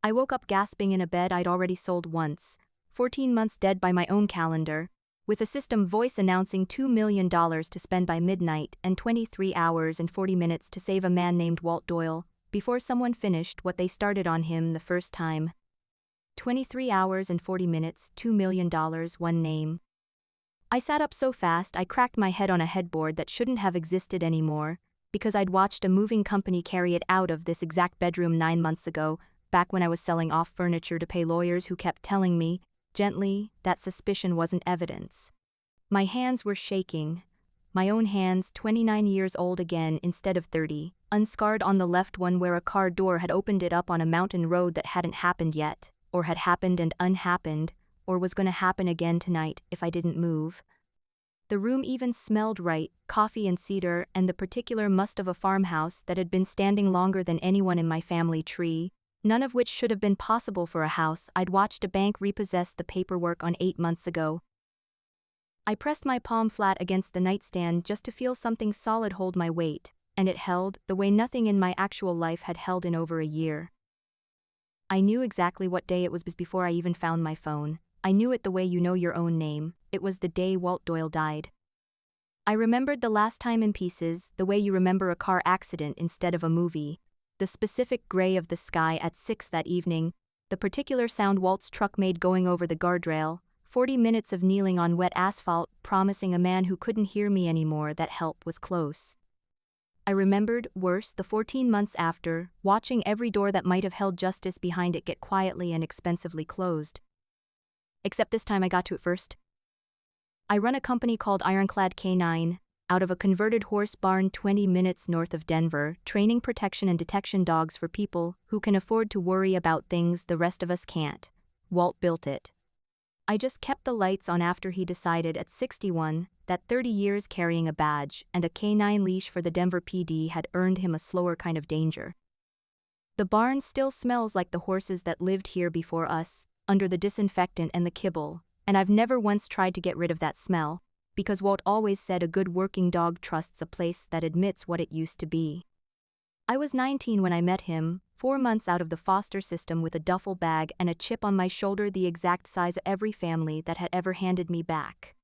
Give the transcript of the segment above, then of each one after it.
I woke up gasping in a bed I'd already sold once, 14 months dead by my own calendar, with a system voice announcing $2 million to spend by midnight and 23 hours and 40 minutes to save a man named Walt Doyle, before someone finished what they started on him the first time. 23 hours and 40 minutes, $2 million, one name. I sat up so fast I cracked my head on a headboard that shouldn't have existed anymore, because I'd watched a moving company carry it out of this exact bedroom 9 months ago, back when I was selling off furniture to pay lawyers who kept telling me, gently, that suspicion wasn't evidence. My hands were shaking. My own hands, 29 years old again instead of 30, unscarred on the left one where a car door had opened it up on a mountain road that hadn't happened yet, or had happened and unhappened, or was gonna happen again tonight if I didn't move. The room even smelled right, coffee and cedar and the particular must of a farmhouse that had been standing longer than anyone in my family tree, none of which should have been possible for a house I'd watched a bank repossess the paperwork on 8 months ago. I pressed my palm flat against the nightstand just to feel something solid hold my weight, and it held the way nothing in my actual life had held in over a year. I knew exactly what day it was before I even found my phone. I knew it the way you know your own name. It was the day Walt Doyle died. I remembered the last time in pieces, the way you remember a car accident instead of a movie. The specific gray of the sky at 6 that evening, the particular sound Walt's truck made going over the guardrail, 40 minutes of kneeling on wet asphalt, promising a man who couldn't hear me anymore that help was close. I remembered, worse, the 14 months after, watching every door that might have held justice behind it get quietly and expensively closed. Except this time I got to it first. I run a company called Ironclad K9, out of a converted horse barn 20 minutes north of Denver, training protection and detection dogs for people who can afford to worry about things the rest of us can't. Walt built it. I just kept the lights on after he decided at 61 that 30 years carrying a badge and a K9 leash for the Denver PD had earned him a slower kind of danger. The barn still smells like the horses that lived here before us, under the disinfectant and the kibble, and I've never once tried to get rid of that smell, because Walt always said a good working dog trusts a place that admits what it used to be. I was 19 when I met him, 4 months out of the foster system with a duffel bag and a chip on my shoulder the exact size of every family that had ever handed me back.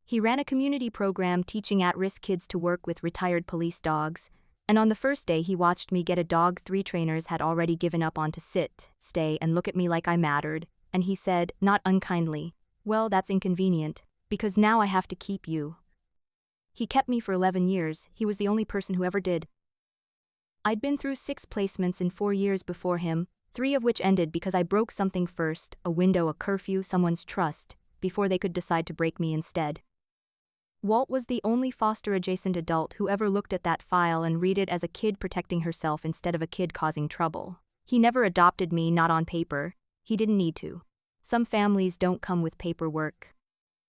He ran a community program teaching at-risk kids to work with retired police dogs, and on the first day he watched me get a dog 3 trainers had already given up on to sit, stay, and look at me like I mattered, and he said, not unkindly, "Well, that's inconvenient, because now I have to keep you." He kept me for 11 years, he was the only person who ever did. I'd been through 6 placements in 4 years before him, 3 of which ended because I broke something first, a window, a curfew, someone's trust, before they could decide to break me instead. Walt was the only foster-adjacent adult who ever looked at that file and read it as a kid protecting herself instead of a kid causing trouble. He never adopted me, not on paper. He didn't need to. Some families don't come with paperwork.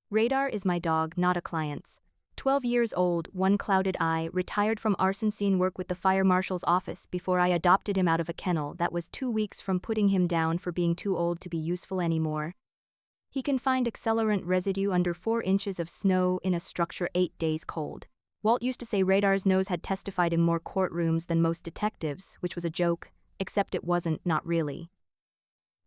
Radar is my dog, not a client's. 12 years old, one clouded eye, retired from arson scene work with the fire marshal's office before I adopted him out of a kennel that was 2 weeks from putting him down for being too old to be useful anymore. He can find accelerant residue under 4 inches of snow in a structure 8 days cold. Walt used to say Radar's nose had testified in more courtrooms than most detectives, which was a joke, except it wasn't, not really.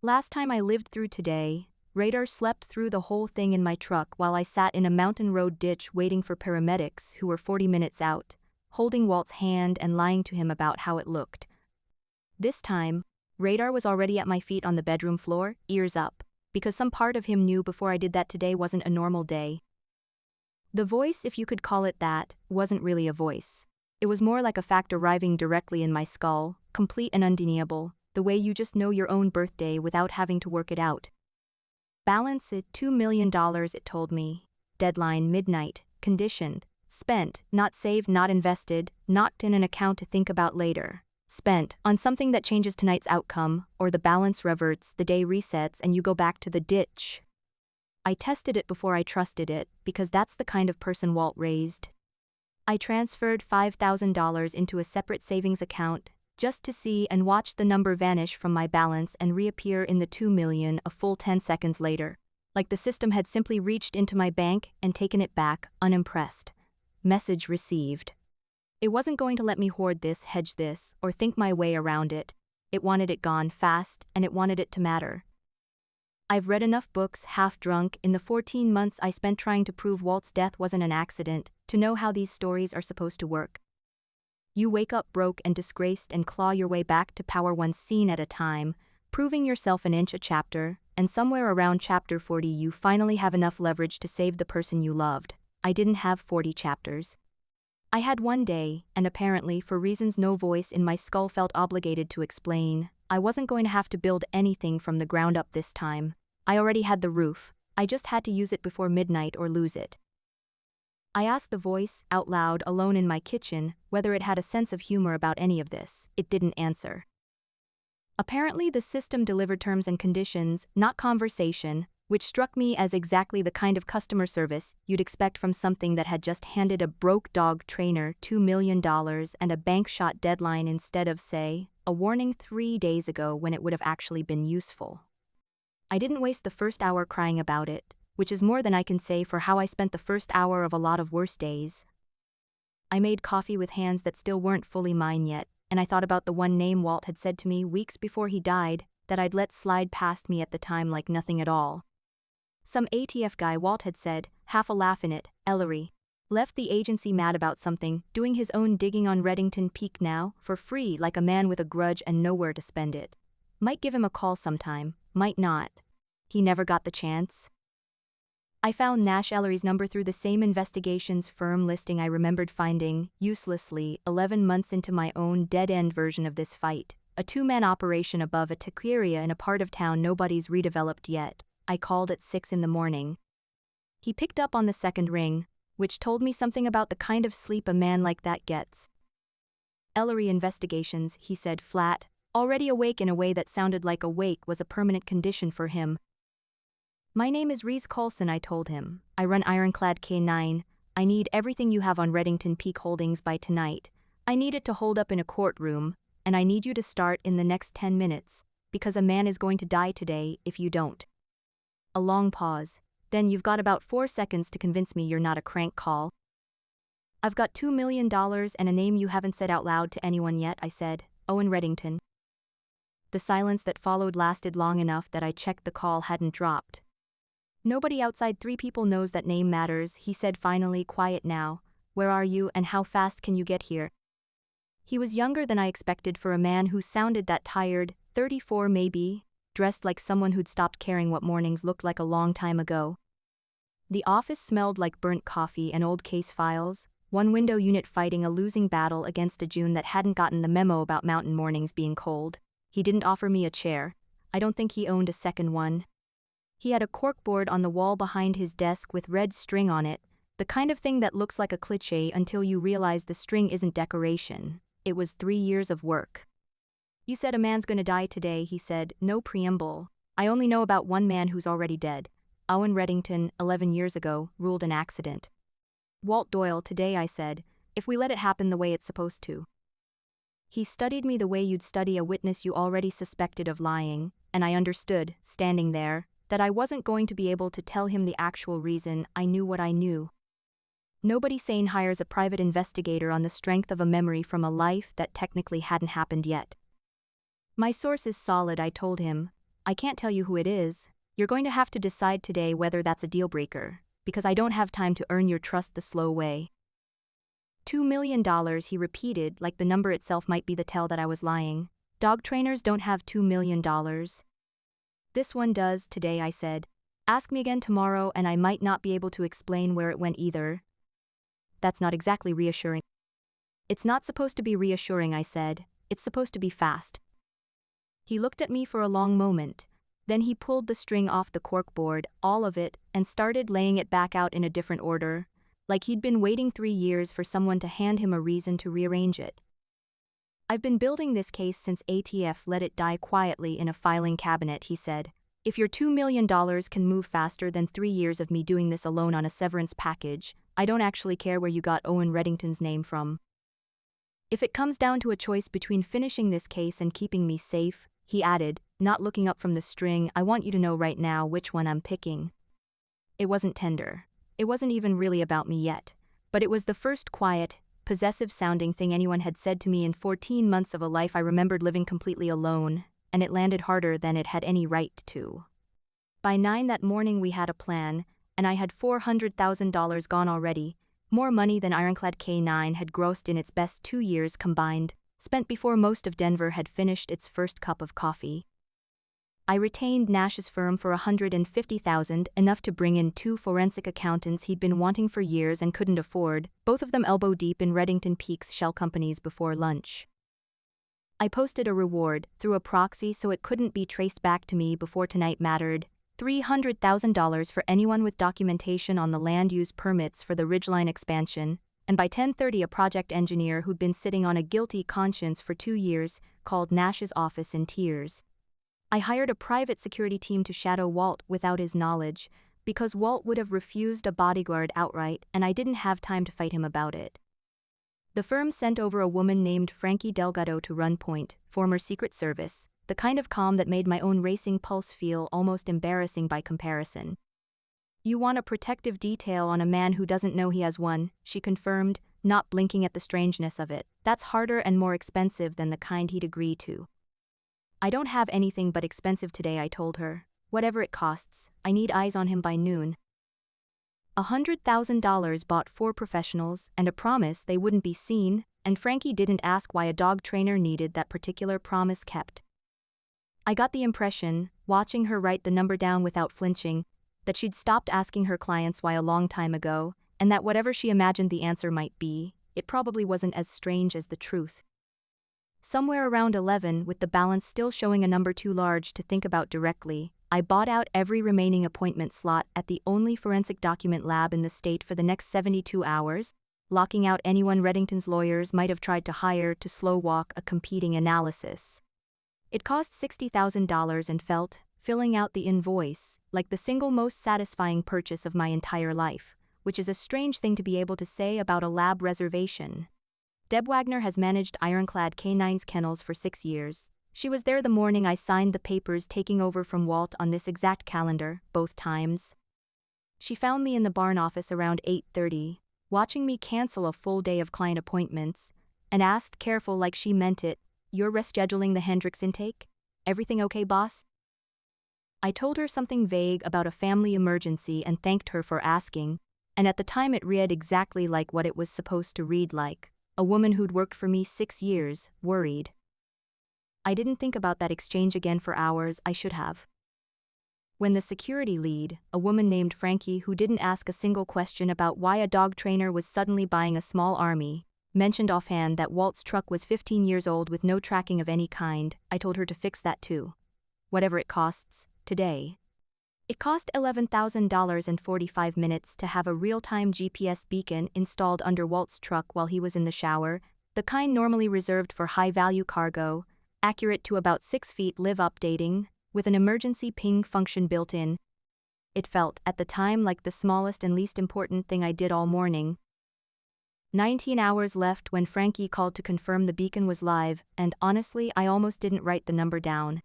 Last time I lived through today, Radar slept through the whole thing in my truck while I sat in a mountain road ditch waiting for paramedics who were 40 minutes out, holding Walt's hand and lying to him about how it looked. This time, Radar was already at my feet on the bedroom floor, ears up, because some part of him knew before I did that today wasn't a normal day. The voice, if you could call it that, wasn't really a voice. It was more like a fact arriving directly in my skull, complete and undeniable, the way you just know your own birthday without having to work it out. Balance it, $2 million, it told me. Deadline, midnight, conditioned, spent, not saved, not invested, not in an account to think about later. Spent on something that changes tonight's outcome, or the balance reverts, the day resets, and you go back to the ditch. I tested it before I trusted it, because that's the kind of person Walt raised. I transferred $5,000 into a separate savings account, just to see and watch the number vanish from my balance and reappear in the 2 million a full 10 seconds later, like the system had simply reached into my bank and taken it back, unimpressed. Message received. It wasn't going to let me hoard this, hedge this, or think my way around it. It wanted it gone fast, and it wanted it to matter. I've read enough books, half drunk, in the 14 months I spent trying to prove Walt's death wasn't an accident, to know how these stories are supposed to work. You wake up broke and disgraced and claw your way back to power one scene at a time, proving yourself an inch a chapter, and somewhere around chapter 40 you finally have enough leverage to save the person you loved. I didn't have 40 chapters. I had one day, and apparently for reasons no voice in my skull felt obligated to explain, I wasn't going to have to build anything from the ground up this time. I already had the roof, I just had to use it before midnight or lose it. I asked the voice, out loud, alone in my kitchen, whether it had a sense of humor about any of this. It didn't answer. Apparently the system delivered terms and conditions, not conversation, which struck me as exactly the kind of customer service you'd expect from something that had just handed a broke dog trainer $2 million and a bank shot deadline instead of, say, a warning 3 days ago when it would have actually been useful. I didn't waste the first hour crying about it, which is more than I can say for how I spent the first hour of a lot of worse days. I made coffee with hands that still weren't fully mine yet, and I thought about the one name Walt had said to me weeks before he died, that I'd let slide past me at the time like nothing at all. Some ATF guy, Walt had said, half a laugh in it, Ellery. Left the agency mad about something, doing his own digging on Reddington Peak now, for free, like a man with a grudge and nowhere to spend it. Might give him a call sometime, might not. He never got the chance. I found Nash Ellery's number through the same investigations firm listing I remembered finding, uselessly, 11 months into my own dead-end version of this fight, a two-man operation above a taqueria in a part of town nobody's redeveloped yet. I called at 6 in the morning. He picked up on the second ring, which told me something about the kind of sleep a man like that gets. Ellery Investigations, he said flat, already awake in a way that sounded like awake was a permanent condition for him. My name is Reese Coulson, I told him. I run Ironclad K9. I need everything you have on Reddington Peak Holdings by tonight. I need it to hold up in a courtroom, and I need you to start in the next 10 minutes, because a man is going to die today if you don't. A long pause. Then you've got about 4 seconds to convince me you're not a crank call. I've got $2 million and a name you haven't said out loud to anyone yet, I said, Owen Reddington. The silence that followed lasted long enough that I checked the call hadn't dropped. Nobody outside 3 people knows that name matters, he said finally, quiet now. Where are you and how fast can you get here? He was younger than I expected for a man who sounded that tired, 34 maybe, dressed like someone who'd stopped caring what mornings looked like a long time ago. The office smelled like burnt coffee and old case files, one window unit fighting a losing battle against a June that hadn't gotten the memo about mountain mornings being cold. He didn't offer me a chair. I don't think he owned a second one. He had a corkboard on the wall behind his desk with red string on it, the kind of thing that looks like a cliché until you realize the string isn't decoration. It was 3 years of work. You said a man's gonna die today, he said, no preamble. I only know about one man who's already dead. Owen Reddington, 11 years ago, ruled an accident. Walt Doyle today, I said, if we let it happen the way it's supposed to. He studied me the way you'd study a witness you already suspected of lying, and I understood, standing there, that I wasn't going to be able to tell him the actual reason. I knew what I knew. Nobody sane hires a private investigator on the strength of a memory from a life that technically hadn't happened yet. My source is solid, I told him. I can't tell you who it is. You're going to have to decide today whether that's a deal breaker, because I don't have time to earn your trust the slow way. $2 million, he repeated, like the number itself might be the tell that I was lying. Dog trainers don't have $2 million. This one does, today, I said. Ask me again tomorrow and I might not be able to explain where it went either. That's not exactly reassuring. It's not supposed to be reassuring, I said. It's supposed to be fast. He looked at me for a long moment. Then he pulled the string off the corkboard, all of it, and started laying it back out in a different order, like he'd been waiting 3 years for someone to hand him a reason to rearrange it. I've been building this case since ATF let it die quietly in a filing cabinet, he said. If your $2 million can move faster than 3 years of me doing this alone on a severance package, I don't actually care where you got Owen Reddington's name from. If it comes down to a choice between finishing this case and keeping me safe, he added, not looking up from the string, I want you to know right now which one I'm picking. It wasn't tender. It wasn't even really about me yet. But it was the first quiet, possessive-sounding thing anyone had said to me in 14 months of a life I remembered living completely alone, and it landed harder than it had any right to. By 9 that morning we had a plan, and I had $400,000 gone already, more money than Ironclad K9 had grossed in its best 2 years combined, spent before most of Denver had finished its first cup of coffee. I retained Nash's firm for $150,000, enough to bring in 2 forensic accountants he'd been wanting for years and couldn't afford, both of them elbow-deep in Redington Peak's shell companies before lunch. I posted a reward through a proxy so it couldn't be traced back to me before tonight mattered, $300,000 for anyone with documentation on the land use permits for the Ridgeline expansion, and by 10:30 a project engineer who'd been sitting on a guilty conscience for 2 years called Nash's office in tears. I hired a private security team to shadow Walt without his knowledge, because Walt would have refused a bodyguard outright and I didn't have time to fight him about it. The firm sent over a woman named Frankie Delgado to run point, former Secret Service, the kind of calm that made my own racing pulse feel almost embarrassing by comparison. "You want a protective detail on a man who doesn't know he has one," she confirmed, not blinking at the strangeness of it. "That's harder and more expensive than the kind he'd agree to." "I don't have anything but expensive today," I told her. "Whatever it costs, I need eyes on him by noon." $100,000 bought 4 professionals and a promise they wouldn't be seen, and Frankie didn't ask why a dog trainer needed that particular promise kept. I got the impression, watching her write the number down without flinching, that she'd stopped asking her clients why a long time ago, and that whatever she imagined the answer might be, it probably wasn't as strange as the truth. Somewhere around 11, with the balance still showing a number too large to think about directly, I bought out every remaining appointment slot at the only forensic document lab in the state for the next 72 hours, locking out anyone Redington's lawyers might have tried to hire to slow walk a competing analysis. It cost $60,000 and felt, filling out the invoice, like the single most satisfying purchase of my entire life, which is a strange thing to be able to say about a lab reservation. Deb Wagner has managed Ironclad K9's kennels for 6 years. She was there the morning I signed the papers taking over from Walt on this exact calendar, both times. She found me in the barn office around 8:30, watching me cancel a full day of client appointments, and asked, careful like she meant it, "You're rescheduling the Hendricks intake? Everything okay, boss?" I told her something vague about a family emergency and thanked her for asking, and at the time it read exactly like what it was supposed to read like. A woman who'd worked for me 6 years, worried. I didn't think about that exchange again for hours. I should have. When the security lead, a woman named Frankie who didn't ask a single question about why a dog trainer was suddenly buying a small army, mentioned offhand that Walt's truck was 15 years old with no tracking of any kind, I told her to fix that too. Whatever it costs, today. It cost $11,000 and 45 minutes to have a real-time GPS beacon installed under Walt's truck while he was in the shower, the kind normally reserved for high-value cargo, accurate to about 6 feet live updating, with an emergency ping function built in. It felt, at the time, like the smallest and least important thing I did all morning. 19 hours left when Frankie called to confirm the beacon was live, and honestly I almost didn't write the number down.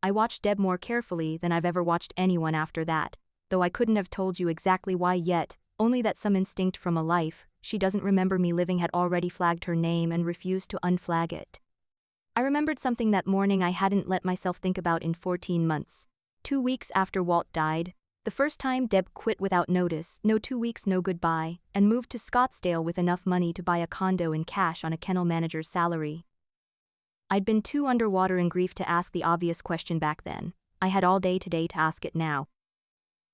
I watched Deb more carefully than I've ever watched anyone after that, though I couldn't have told you exactly why yet, only that some instinct from a life she doesn't remember me living had already flagged her name and refused to unflag it. I remembered something that morning I hadn't let myself think about in 14 months. 2 weeks after Walt died, the first time Deb quit without notice, no 2 weeks no goodbye, and moved to Scottsdale with enough money to buy a condo in cash on a kennel manager's salary. I'd been too underwater in grief to ask the obvious question back then. I had all day today to ask it now.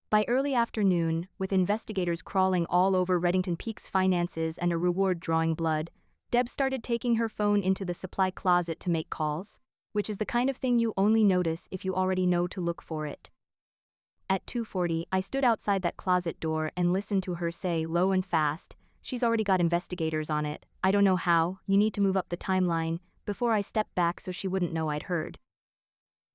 By early afternoon, with investigators crawling all over Redington Peak's finances and a reward drawing blood, Deb started taking her phone into the supply closet to make calls, which is the kind of thing you only notice if you already know to look for it. At 2:40, I stood outside that closet door and listened to her say low and fast, "She's already got investigators on it. I don't know how, you need to move up the timeline," before I stepped back so she wouldn't know I'd heard.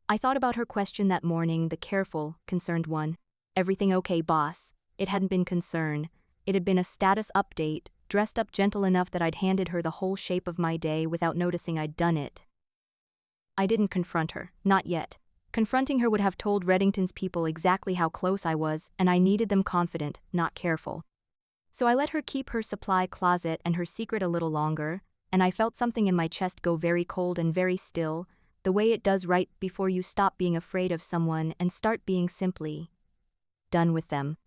I thought about her question that morning, the careful, concerned one. "Everything okay, boss?" It hadn't been concern. It had been a status update, dressed up gentle enough that I'd handed her the whole shape of my day without noticing I'd done it. I didn't confront her, not yet. Confronting her would have told Redington's people exactly how close I was, and I needed them confident, not careful. So I let her keep her supply closet and her secret a little longer, and I felt something in my chest go very cold and very still, the way it does right before you stop being afraid of someone and start being simply done with them.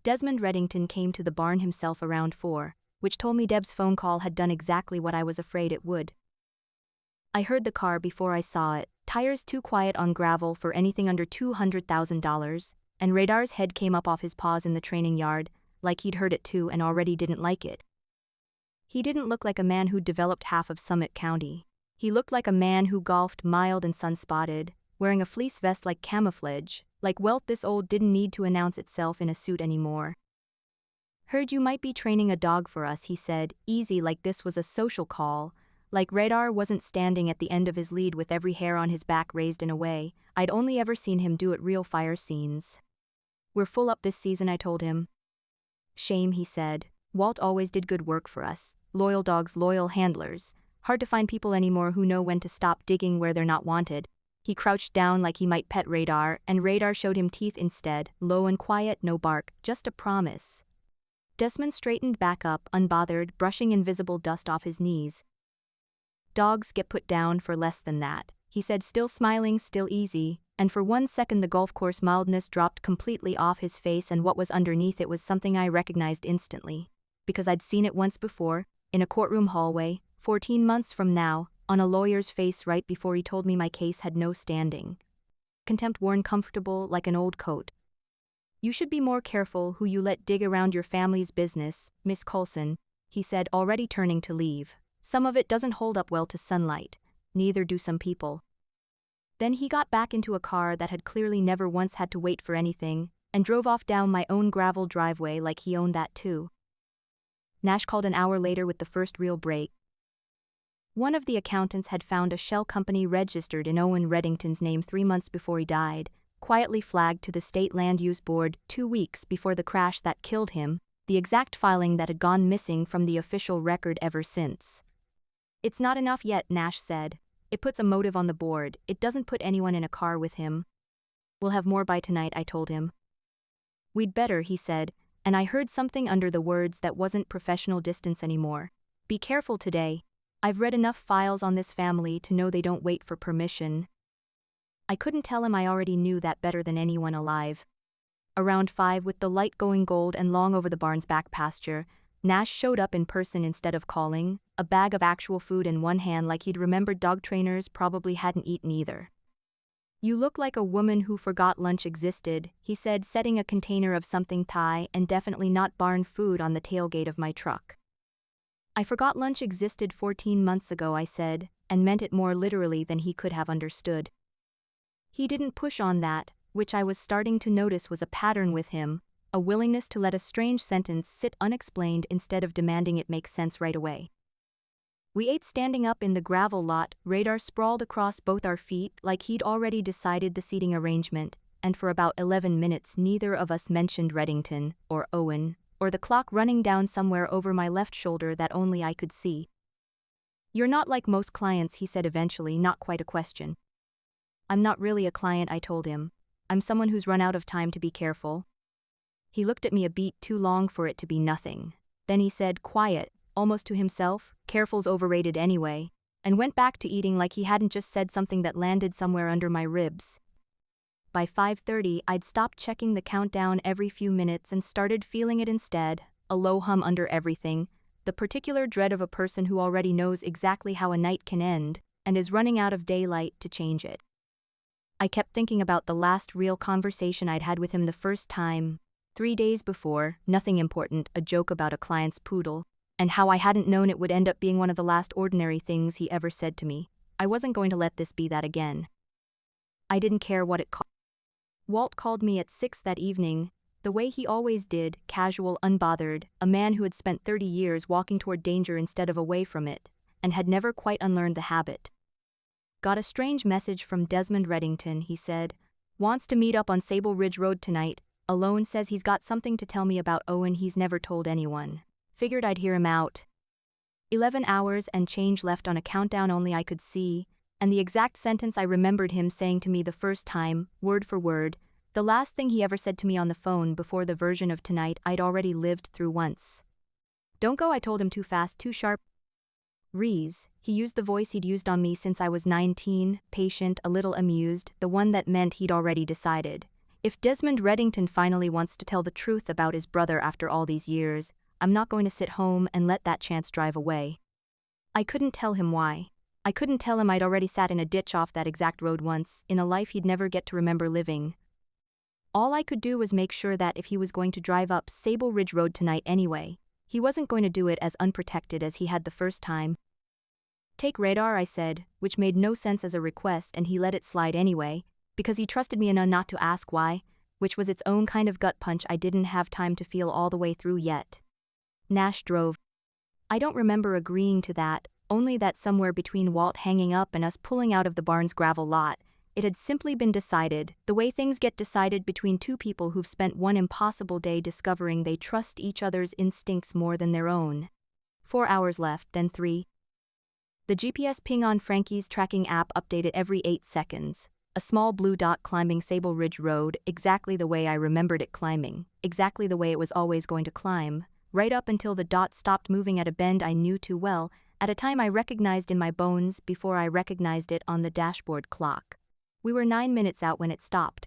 Desmond Reddington came to the barn himself around 4, which told me Deb's phone call had done exactly what I was afraid it would. I heard the car before I saw it, tires too quiet on gravel for anything under $200,000, and Radar's head came up off his paws in the training yard, like he'd heard it too and already didn't like it. He didn't look like a man who'd developed half of Summit County. He looked like a man who golfed mild and sun-spotted, wearing a fleece vest like camouflage, like wealth this old didn't need to announce itself in a suit anymore. Heard you might be training a dog for us, he said, easy like this was a social call, like Radar wasn't standing at the end of his lead with every hair on his back raised in a way I'd only ever seen him do at real fire scenes. We're full up this season, I told him. Shame, he said. Walt always did good work for us. Loyal dogs, loyal handlers. Hard to find people anymore who know when to stop digging where they're not wanted. He crouched down like he might pet Radar, and Radar showed him teeth instead, low and quiet, no bark, just a promise. Desmond straightened back up, unbothered, brushing invisible dust off his knees. Dogs get put down for less than that, he said, still smiling, still easy, and for 1 second the golf course mildness dropped completely off his face, and what was underneath it was something I recognized instantly. Because I'd seen it once before, in a courtroom hallway, 14 months from now, on a lawyer's face right before he told me my case had no standing. Contempt worn comfortable like an old coat. You should be more careful who you let dig around your family's business, Miss Coulson, he said, already turning to leave. Some of it doesn't hold up well to sunlight, neither do some people. Then he got back into a car that had clearly never once had to wait for anything, and drove off down my own gravel driveway like he owned that too. Nash called an hour later with the first real break. One of the accountants had found a shell company registered in Owen Reddington's name 3 months before he died, quietly flagged to the State Land Use Board 2 weeks before the crash that killed him, the exact filing that had gone missing from the official record ever since. It's not enough yet, Nash said. It puts a motive on the board, it doesn't put anyone in a car with him. We'll have more by tonight, I told him. We'd better, he said, and I heard something under the words that wasn't professional distance anymore. Be careful today. I've read enough files on this family to know they don't wait for permission. I couldn't tell him I already knew that better than anyone alive. Around 5, with the light going gold and long over the barn's back pasture, Nash showed up in person instead of calling, a bag of actual food in one hand like he'd remembered dog trainers probably hadn't eaten either. You look like a woman who forgot lunch existed, he said, setting a container of something Thai and definitely not barn food on the tailgate of my truck. I forgot lunch existed 14 months ago, I said, and meant it more literally than he could have understood. He didn't push on that, which I was starting to notice was a pattern with him, a willingness to let a strange sentence sit unexplained instead of demanding it make sense right away. We ate standing up in the gravel lot, Radar sprawled across both our feet like he'd already decided the seating arrangement, and for about 11 minutes neither of us mentioned Reddington, or Owen, or the clock running down somewhere over my left shoulder that only I could see. You're not like most clients, he said eventually, not quite a question. I'm not really a client, I told him. I'm someone who's run out of time to be careful. He looked at me a beat too long for it to be nothing. Then he said, quiet, almost to himself, careful's overrated anyway, and went back to eating like he hadn't just said something that landed somewhere under my ribs. By 5:30, I'd stopped checking the countdown every few minutes and started feeling it instead, a low hum under everything, the particular dread of a person who already knows exactly how a night can end, and is running out of daylight to change it. I kept thinking about the last real conversation I'd had with him the first time, 3 days before, nothing important, a joke about a client's poodle, and how I hadn't known it would end up being one of the last ordinary things he ever said to me. I wasn't going to let this be that again. I didn't care what it cost. Walt called me at 6 that evening, the way he always did, casual, unbothered, a man who had spent 30 years walking toward danger instead of away from it, and had never quite unlearned the habit. Got a strange message from Desmond Reddington, he said. Wants to meet up on Sable Ridge Road tonight, alone, says he's got something to tell me about Owen he's never told anyone. Figured I'd hear him out. 11 hours and change left on a countdown only I could see, and the exact sentence I remembered him saying to me the first time, word for word, The last thing he ever said to me on the phone before the version of tonight I'd already lived through once. "Don't go," I told him, too fast, too sharp. Rees, he used the voice he'd used on me since I was 19, patient, a little amused, the one that meant he'd already decided. If Desmond Reddington finally wants to tell the truth about his brother after all these years, I'm not going to sit home and let that chance drive away. I couldn't tell him why. I couldn't tell him I'd already sat in a ditch off that exact road once, in a life he'd never get to remember living. All I could do was make sure that if he was going to drive up Sable Ridge Road tonight anyway, he wasn't going to do it as unprotected as he had the first time. "Take radar," I said, which made no sense as a request, and he let it slide anyway, because he trusted me enough not to ask why, which was its own kind of gut punch I didn't have time to feel all the way through yet. Nash drove. I don't remember agreeing to that, only that somewhere between Walt hanging up and us pulling out of the barn's gravel lot, it had simply been decided, the way things get decided between two people who've spent one impossible day discovering they trust each other's instincts more than their own. 4 hours left, then 3. The GPS ping on Frankie's tracking app updated every 8 seconds. A small blue dot climbing Sable Ridge Road, exactly the way I remembered it climbing, exactly the way it was always going to climb, right up until the dot stopped moving at a bend I knew too well, at a time I recognized in my bones before I recognized it on the dashboard clock. We were 9 minutes out when it stopped.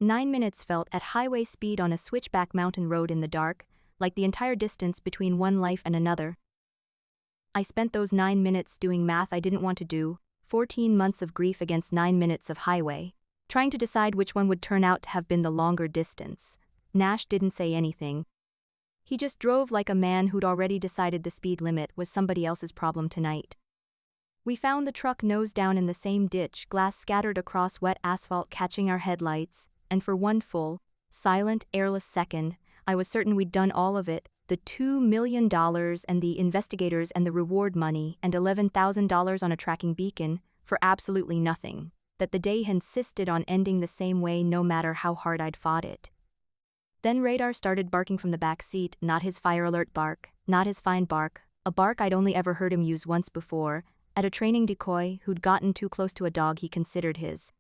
9 minutes felt at highway speed on a switchback mountain road in the dark, like the entire distance between one life and another. I spent those 9 minutes doing math I didn't want to do, 14 months of grief against 9 minutes of highway, trying to decide which one would turn out to have been the longer distance. Nash didn't say anything. He just drove like a man who'd already decided the speed limit was somebody else's problem tonight. We found the truck nose down in the same ditch, glass scattered across wet asphalt catching our headlights, and for one full, silent, airless second, I was certain we'd done all of it, the $2 million and the investigators and the reward money and $11,000 on a tracking beacon, for absolutely nothing, that the day had insisted on ending the same way no matter how hard I'd fought it. Then radar started barking from the back seat, not his fire alert bark, not his fine bark, a bark I'd only ever heard him use once before, at a training decoy who'd gotten too close to a dog he considered his.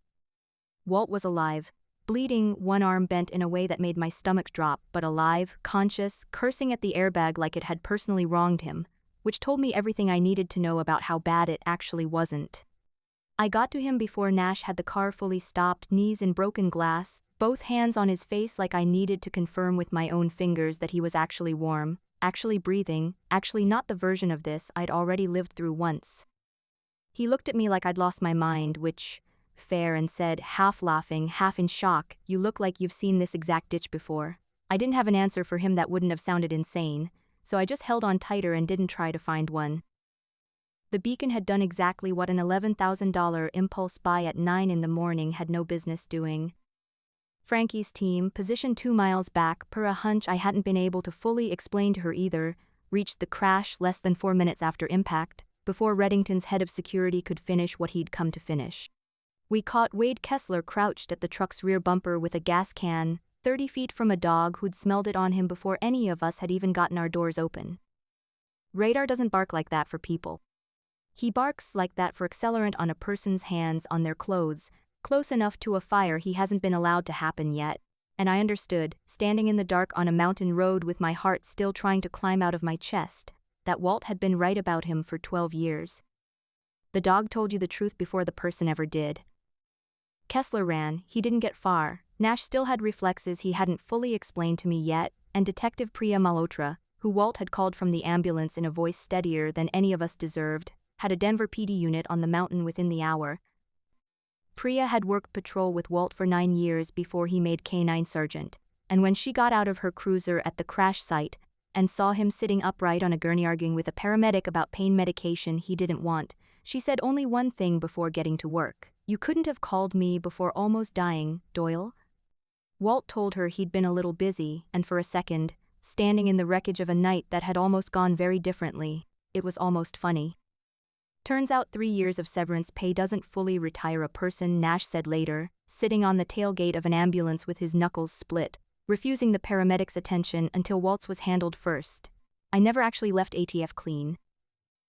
Walt was alive, bleeding, one arm bent in a way that made my stomach drop, but alive, conscious, cursing at the airbag like it had personally wronged him, which told me everything I needed to know about how bad it actually wasn't. I got to him before Nash had the car fully stopped, knees in broken glass, both hands on his face like I needed to confirm with my own fingers that he was actually warm, actually breathing, actually not the version of this I'd already lived through once. He looked at me like I'd lost my mind, which, fair, and said, half laughing, half in shock, "You look like you've seen this exact ditch before." I didn't have an answer for him that wouldn't have sounded insane, so I just held on tighter and didn't try to find one. The beacon had done exactly what an $11,000 impulse buy at 9 in the morning had no business doing. Frankie's team, positioned 2 miles back per a hunch I hadn't been able to fully explain to her either, reached the crash less than 4 minutes after impact, before Reddington's head of security could finish what he'd come to finish. We caught Wade Kessler crouched at the truck's rear bumper with a gas can, 30 feet from a dog who'd smelled it on him before any of us had even gotten our doors open. Radar doesn't bark like that for people. He barks like that for accelerant on a person's hands on their clothes, close enough to a fire he hasn't been allowed to happen yet, and I understood, standing in the dark on a mountain road with my heart still trying to climb out of my chest, that Walt had been right about him for 12 years. The dog told you the truth before the person ever did. Kessler ran, he didn't get far. Nash still had reflexes he hadn't fully explained to me yet, and Detective Priya Malhotra, who Walt had called from the ambulance in a voice steadier than any of us deserved, had a Denver PD unit on the mountain within the hour. Priya had worked patrol with Walt for 9 years before he made K-9 sergeant, and when she got out of her cruiser at the crash site and saw him sitting upright on a gurney arguing with a paramedic about pain medication he didn't want, she said only one thing before getting to work. "You couldn't have called me before almost dying, Doyle?" Walt told her he'd been a little busy, and for a second, standing in the wreckage of a night that had almost gone very differently, it was almost funny. "Turns out 3 years of severance pay doesn't fully retire a person," Nash said later, sitting on the tailgate of an ambulance with his knuckles split, refusing the paramedic's attention until Walt's was handled first. "I never actually left ATF clean.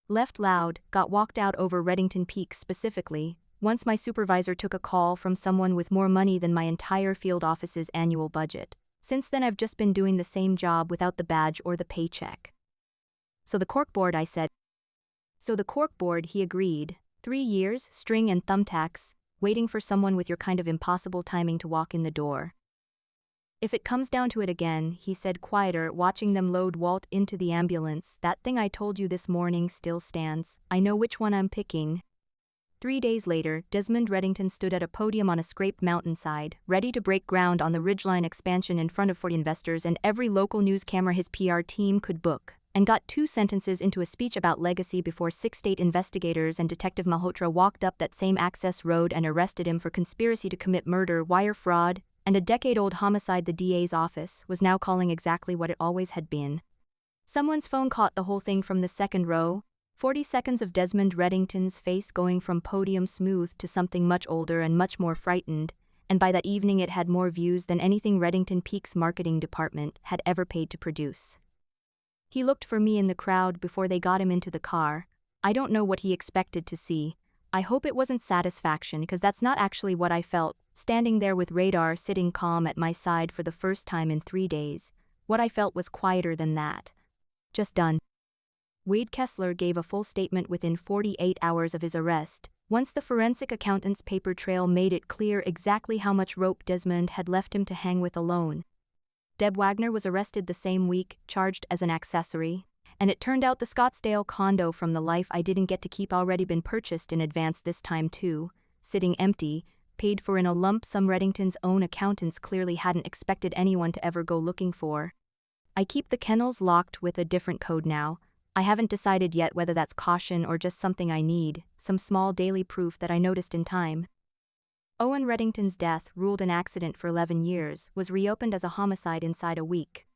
Left loud, got walked out over Reddington Peak specifically, Once my supervisor took a call from someone with more money than my entire field office's annual budget. Since then I've just been doing the same job without the badge or the paycheck. So the corkboard, I said. So the corkboard, he agreed. 3 years, string and thumbtacks, waiting for someone with your kind of impossible timing to walk in the door. If it comes down to it again, he said quieter, watching them load Walt into the ambulance, that thing I told you this morning still stands. I know which one I'm picking. 3 days later, Desmond Reddington stood at a podium on a scraped mountainside, ready to break ground on the Ridgeline expansion in front of 40 investors and every local news camera his PR team could book, and got 2 sentences into a speech about legacy before 6 state investigators and Detective Malhotra walked up that same access road and arrested him for conspiracy to commit murder, wire fraud, and a decade-old homicide. The DA's office was now calling exactly what it always had been. Someone's phone caught the whole thing from the second row. 40 seconds of Desmond Reddington's face going from podium smooth to something much older and much more frightened, and by that evening it had more views than anything Reddington Peak's marketing department had ever paid to produce. He looked for me in the crowd before they got him into the car. I don't know what he expected to see. I hope it wasn't satisfaction, because that's not actually what I felt, standing there with Radar sitting calm at my side for the first time in 3 days. What I felt was quieter than that. Just done. Wade Kessler gave a full statement within 48 hours of his arrest, once the forensic accountant's paper trail made it clear exactly how much rope Desmond had left him to hang with alone. Deb Wagner was arrested the same week, charged as an accessory, and it turned out the Scottsdale condo from the life I didn't get to keep already been purchased in advance this time too, sitting empty, paid for in a lump sum Reddington's own accountants clearly hadn't expected anyone to ever go looking for. I keep the kennels locked with a different code now. I haven't decided yet whether that's caution or just something I need, some small daily proof that I noticed in time. Owen Reddington's death, ruled an accident for 11 years, was reopened as a homicide inside a week.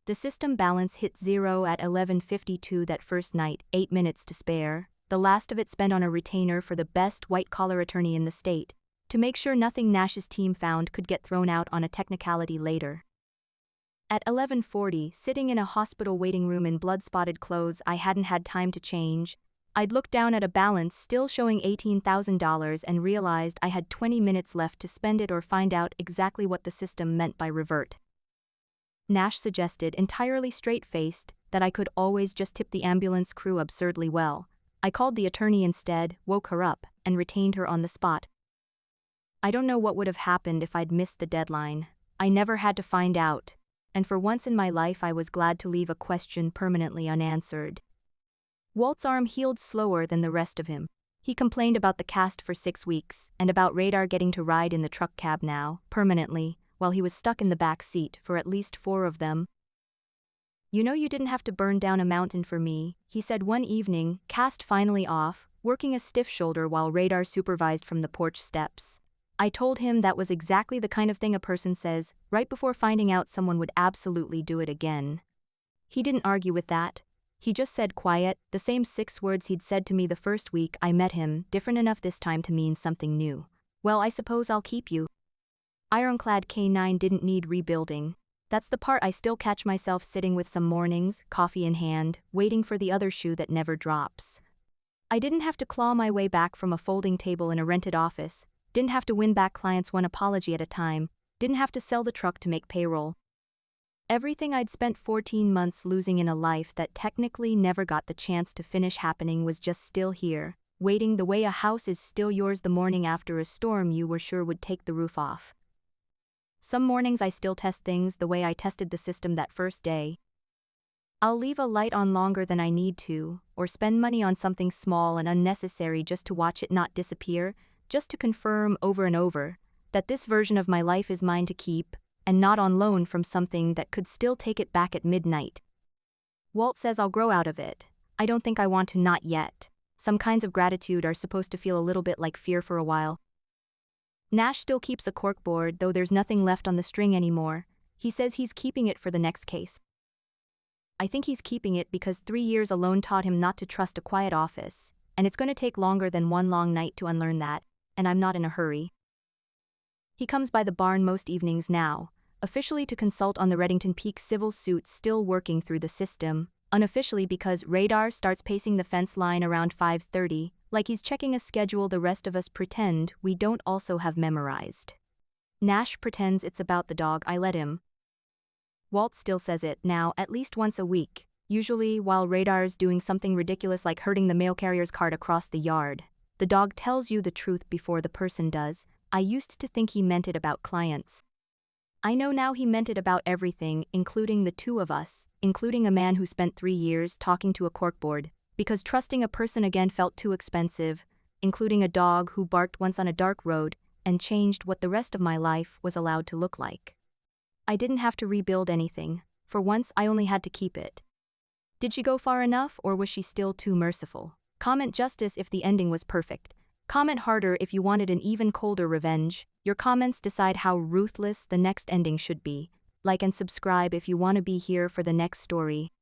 The system balance hit zero at 11:52 that first night, 8 minutes to spare, the last of it spent on a retainer for the best white-collar attorney in the state, to make sure nothing Nash's team found could get thrown out on a technicality later. At 11:40, sitting in a hospital waiting room in blood-spotted clothes I hadn't had time to change, I'd looked down at a balance still showing $18,000 and realized I had 20 minutes left to spend it or find out exactly what the system meant by revert. Nash suggested, entirely straight-faced, that I could always just tip the ambulance crew absurdly well. I called the attorney instead, woke her up, and retained her on the spot. I don't know what would have happened if I'd missed the deadline. I never had to find out, and for once in my life I was glad to leave a question permanently unanswered. Walt's arm healed slower than the rest of him. He complained about the cast for 6 weeks, and about Radar getting to ride in the truck cab now, permanently, while he was stuck in the back seat for at least 4 of them. "You know you didn't have to burn down a mountain for me," he said one evening, cast finally off, working a stiff shoulder while Radar supervised from the porch steps. I told him that was exactly the kind of thing a person says right before finding out someone would absolutely do it again. He didn't argue with that. He just said quiet, the same 6 words he'd said to me the first week I met him, different enough this time to mean something new. "Well, I suppose I'll keep you." Ironclad K9 didn't need rebuilding. That's the part I still catch myself sitting with some mornings, coffee in hand, waiting for the other shoe that never drops. I didn't have to claw my way back from a folding table in a rented office, didn't have to win back clients one apology at a time, didn't have to sell the truck to make payroll. Everything I'd spent 14 months losing in a life that technically never got the chance to finish happening was just still here, waiting the way a house is still yours the morning after a storm you were sure would take the roof off. Some mornings I still test things the way I tested the system that first day. I'll leave a light on longer than I need to, or spend money on something small and unnecessary just to watch it not disappear, just to confirm over and over that this version of my life is mine to keep, and not on loan from something that could still take it back at midnight. Walt says I'll grow out of it. I don't think I want to, not yet. Some kinds of gratitude are supposed to feel a little bit like fear for a while. Nash still keeps a corkboard, though there's nothing left on the string anymore. He says he's keeping it for the next case. I think he's keeping it because 3 years alone taught him not to trust a quiet office, and it's going to take longer than one long night to unlearn that, and I'm not in a hurry. He comes by the barn most evenings now, officially to consult on the Reddington Peak civil suits still working through the system, unofficially because Radar starts pacing the fence line around 5:30, Like he's checking a schedule the rest of us pretend we don't also have memorized. Nash pretends it's about the dog I let him. Walt still says it now at least once a week, usually while Radar's doing something ridiculous like herding the mail carrier's cart across the yard. The dog tells you the truth before the person does. I used to think he meant it about clients. I know now he meant it about everything, including the two of us, including a man who spent 3 years talking to a corkboard, because trusting a person again felt too expensive, including a dog who barked once on a dark road and changed what the rest of my life was allowed to look like. I didn't have to rebuild anything. For once, I only had to keep it. Did she go far enough, or was she still too merciful? Comment justice if the ending was perfect. Comment harder if you wanted an even colder revenge. Your comments decide how ruthless the next ending should be. Like and subscribe if you want to be here for the next story.